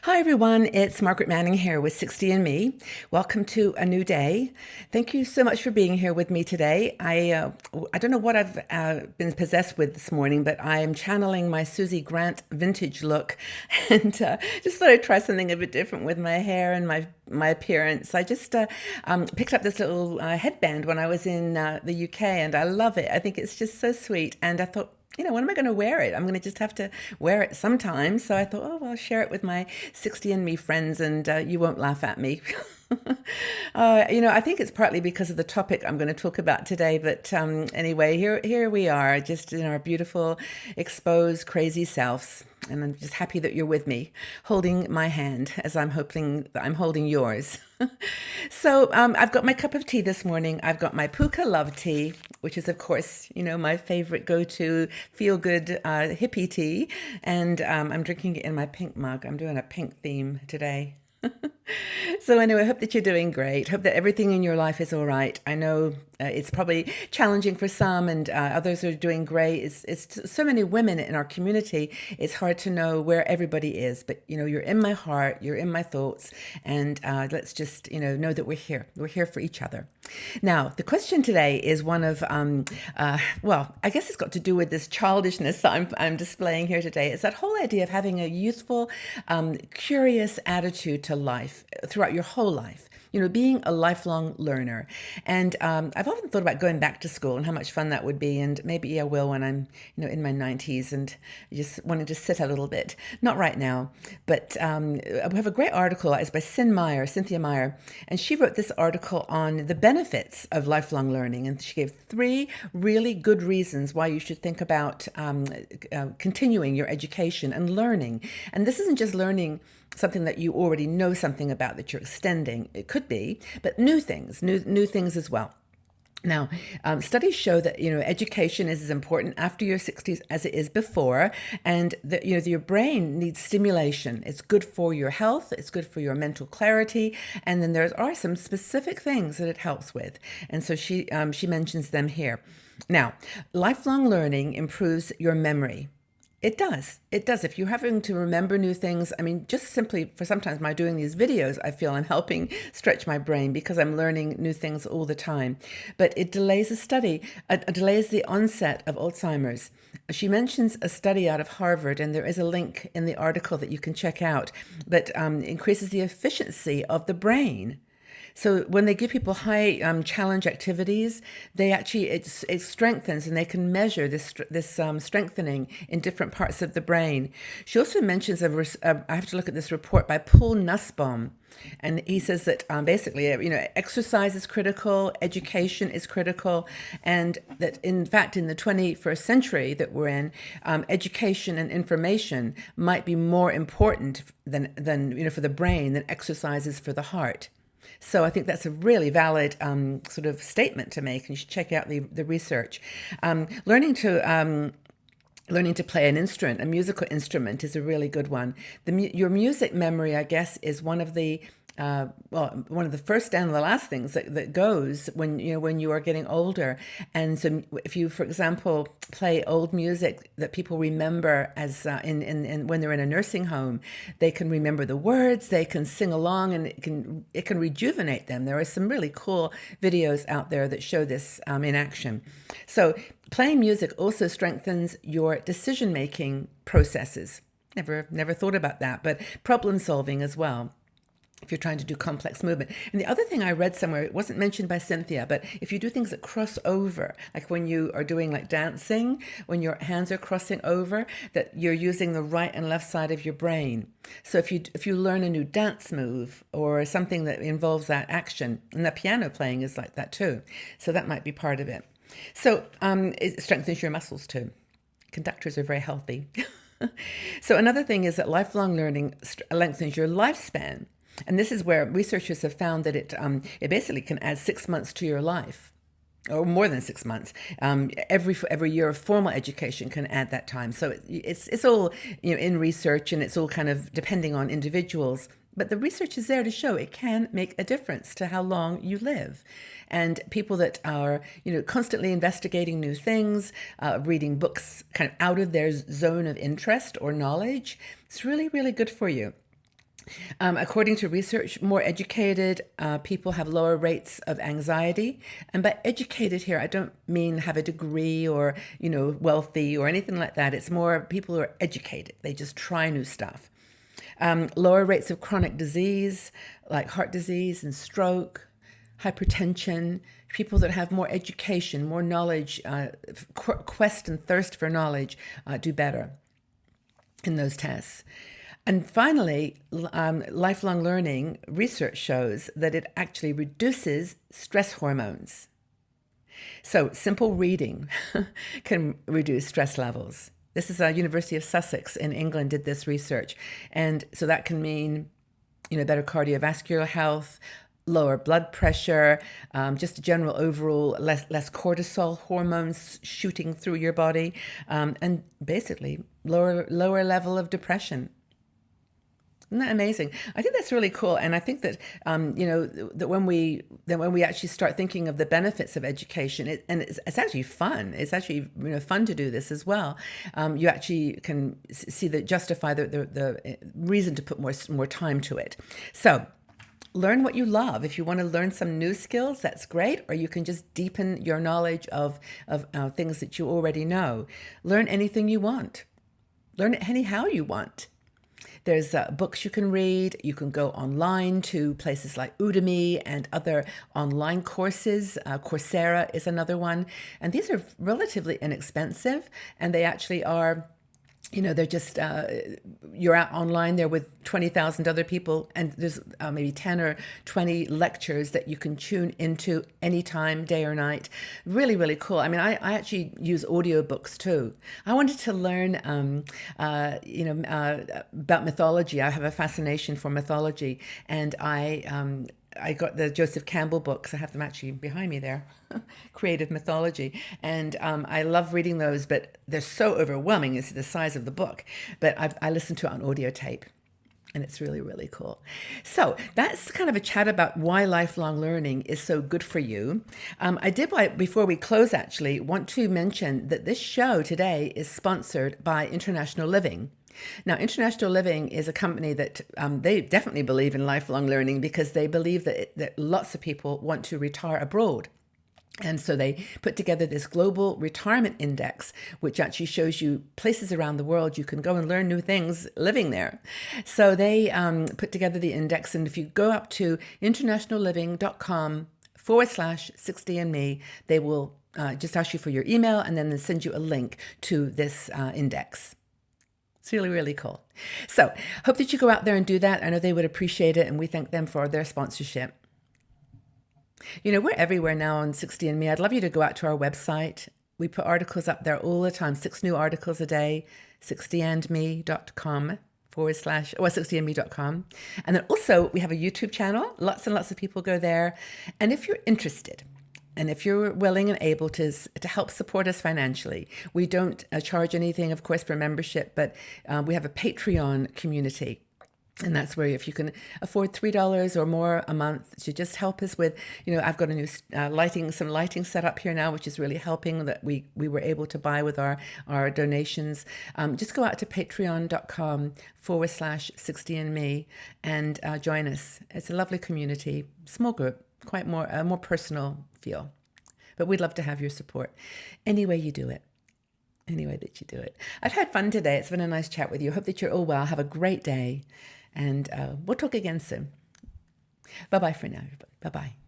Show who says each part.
Speaker 1: Hi, everyone. It's Margaret Manning here with 60 and Me. Welcome to a new day. Thank you so much for being here with me today. I don't know what I've been possessed with this morning, but I am channeling my Susie Grant vintage look, and just thought I'd try something a bit different with my hair and my appearance. I just picked up this little headband when I was in the UK, and I love it. I think it's just so sweet, and I thought, when am I going to wear it? I'm going to just have to wear it sometime. So I thought, oh, well, I'll share it with my 60 and Me friends, and you won't laugh at me. I think it's partly because of the topic I'm going to talk about today. But anyway, here we are, just in our beautiful, exposed, crazy selves. And I'm just happy that you're with me, holding my hand as I'm hoping that I'm holding yours. So I've got my cup of tea this morning. I've got my Puka Love tea, which is, of course, my favorite go-to feel-good hippie tea. And I'm drinking it in my pink mug. I'm doing a pink theme today. So anyway, I hope that you're doing great. Hope that everything in your life is all right. I know it's probably challenging for some, and others are doing great. It's so many women in our community. It's hard to know where everybody is, but you're in my heart, you're in my thoughts, and let's just know that we're here. We're here for each other. Now, the question today is one of well, I guess it's got to do with this childishness that I'm displaying here today. It's that whole idea of having a youthful, curious attitude to life throughout your whole life. Being a lifelong learner. And I've often thought about going back to school and how much fun that would be. And maybe I will when I'm, in my 90s and just want to just sit a little bit. Not right now, but we have a great article. It's by Cynthia Meyer, and she wrote this article on the benefits of lifelong learning. And she gave 3 really good reasons why you should think about continuing your education and learning. And this isn't just learning something that you already know something about that you're extending. It could be, but new things as well. Now, studies show that education is as important after your 60s as it is before, and that your brain needs stimulation. It's good for your health. It's good for your mental clarity, and then there are some specific things that it helps with, and so she mentions them here. Now, lifelong learning improves your memory. It does. It does. If you're having to remember new things, just simply for sometimes by doing these videos, I feel I'm helping stretch my brain because I'm learning new things all the time. But it delays delays the onset of Alzheimer's. She mentions a study out of Harvard, and there is a link in the article that you can check out, that increases the efficiency of the brain. So when they give people high challenge activities, they actually it strengthens, and they can measure this strengthening in different parts of the brain. She also mentions I have to look at this report by Paul Nussbaum, and he says that basically exercise is critical, education is critical, and that in fact in the 21st century that we're in, education and information might be more important than for the brain than exercise is for the heart. So I think that's a really valid sort of statement to make, and you should check out the research. Learning to play an instrument, a musical instrument, is a really good one. Your music memory, I guess, is one of the one of the first and the last things that goes when you are getting older. And so if you, for example, play old music that people remember as in when they're in a nursing home, they can remember the words, they can sing along, and it can rejuvenate them. There are some really cool videos out there that show this in action. So playing music also strengthens your decision-making processes. Never thought about that, but problem solving as well, if you're trying to do complex movement. And the other thing I read somewhere, it wasn't mentioned by Cynthia, but if you do things that cross over, like when you are doing like dancing, when your hands are crossing over, that you're using the right and left side of your brain. So if you learn a new dance move or something that involves that action, and the piano playing is like that too. So that might be part of it. So it strengthens your muscles too. Conductors are very healthy. So another thing is that lifelong learning lengthens your lifespan. And this is where researchers have found that it basically can add 6 months to your life, or more than 6 months. Every year of formal education can add that time. So it's all in research, and it's all kind of depending on individuals. But the research is there to show it can make a difference to how long you live. And people that are, constantly investigating new things, reading books kind of out of their zone of interest or knowledge, it's really, really good for you. According to research, more educated people have lower rates of anxiety. And by educated here, I don't mean have a degree or, wealthy or anything like that. It's more people who are educated. They just try new stuff. Lower rates of chronic disease like heart disease and stroke, hypertension. People that have more education, more knowledge, quest and thirst for knowledge do better in those tests. And finally, lifelong learning research shows that it actually reduces stress hormones. So simple reading can reduce stress levels. This is University of Sussex in England did this research. And so that can mean, better cardiovascular health, lower blood pressure, just a general overall less cortisol hormones shooting through your body, and basically lower level of depression. Isn't that amazing? I think that's really cool, and I think that that when we actually start thinking of the benefits of education, it's actually fun. It's actually fun to do this as well. You actually can see justify the reason to put more time to it. So. Learn what you love. If you want to learn some new skills, that's great. Or you can just deepen your knowledge of things that you already know. Learn anything you want. Learn it anyhow you want. There's books you can read. You can go online to places like Udemy and other online courses. Coursera is another one. And these are relatively inexpensive, and they actually are they're just, you're out online there with 20,000 other people, and there's maybe 10 or 20 lectures that you can tune into anytime, day or night. Really, really cool. I mean, I actually use audiobooks too. I wanted to learn, about mythology. I have a fascination for mythology, and I got the Joseph Campbell books. I have them actually behind me there, Creative Mythology. And I love reading those, but they're so overwhelming. It's the size of the book. But I listen to it on audio tape, and it's really, really cool. So that's kind of a chat about why lifelong learning is so good for you. I did, before we close, actually, want to mention that this show today is sponsored by International Living. Now, International Living is a company that they definitely believe in lifelong learning because they believe that lots of people want to retire abroad. And so they put together this global retirement index, which actually shows you places around the world you can go and learn new things living there. So they put together the index. And if you go up to internationalliving.com/60andme, they will just ask you for your email and then send you a link to this index. It's really, really cool. So hope that you go out there and do that. I know they would appreciate it, and we thank them for their sponsorship. We're everywhere now on 60andme. I'd love you to go out to our website. We put articles up there all the time, 6 new articles a day, 60andme.com / 60andme.com. And then also we have a YouTube channel. Lots and lots of people go there. And if you're interested, and if you're willing and able to help support us financially, we don't charge anything, of course, for membership, but we have a Patreon community. And that's where if you can afford $3 or more a month to just help us with, I've got a new some lighting set up here now, which is really helping that we were able to buy with our donations. Just go out to patreon.com / 60andme and join us. It's a lovely community, small group, quite more personal feel. But we'd love to have your support any way you do it. Any way that you do it. I've had fun today. It's been a nice chat with you. Hope that you're all well. Have a great day. And we'll talk again soon. Bye-bye for now, everybody. Bye-bye.